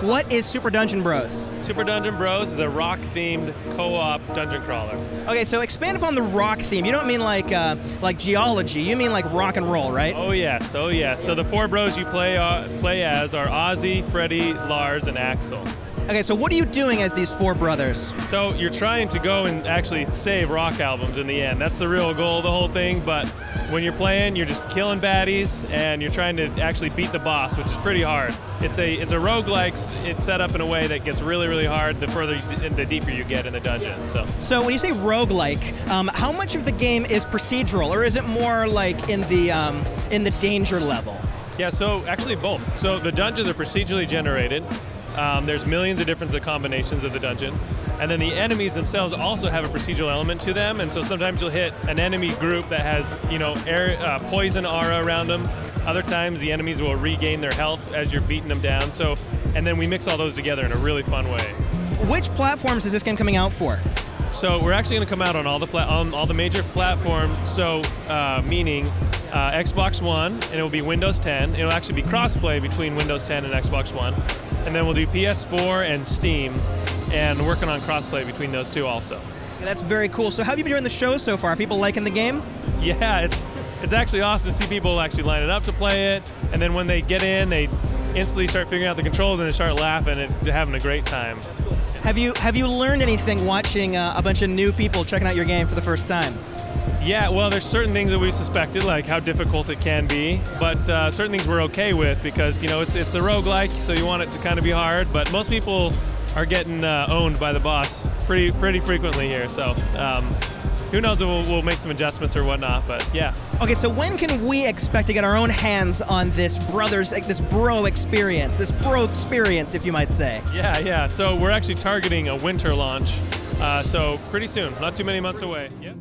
What is Super Dungeon Bros? Super Dungeon Bros is a rock-themed co-op dungeon crawler. Okay, so expand upon the rock theme. You don't mean like geology. You mean like rock and roll, right? Oh yes, oh yes. So the four bros you play as are Ozzy, Freddy, Lars, and Axel. Okay, so what are you doing as these four brothers? So you're trying to go and actually save rock albums in the end. That's the real goal of the whole thing, but when you're playing, you're just killing baddies, and you're trying to actually beat the boss, which is pretty hard. It's a roguelike. It's set up in a way that gets really, really hard the further and the deeper you get in the dungeon. So when you say roguelike, how much of the game is procedural, or is it more like in the danger level? Yeah, so actually both. So the dungeons are procedurally generated. There's millions of different combinations of the dungeon. And then the enemies themselves also have a procedural element to them, and so sometimes you'll hit an enemy group that has, poison aura around them. Other times the enemies will regain their health as you're beating them down. And then we mix all those together in a really fun way. Which platforms is this game coming out for? So we're actually going to come out on all the major platforms. So meaning Xbox One, and it will be Windows 10. It'll actually be crossplay between Windows 10 and Xbox One. And then we'll do PS4 and Steam, and working on crossplay between those two also. That's very cool. So how have you been doing the show so far? Are people liking the game? Yeah, it's actually awesome to see people actually lining up to play it, and then when they get in, they instantly start figuring out the controls and they start laughing and having a great time. Have you learned anything watching a bunch of new people checking out your game for the first time? Yeah, well, there's certain things that we suspected, like how difficult it can be, but certain things we're okay with because, it's a roguelike, so you want it to kind of be hard, but most people are getting owned by the boss pretty frequently here, so who knows if we'll make some adjustments or whatnot, but yeah. Okay, so when can we expect to get our own hands on this bro experience, if you might say? Yeah, so we're actually targeting a winter launch, so pretty soon, not too many months away. Yeah.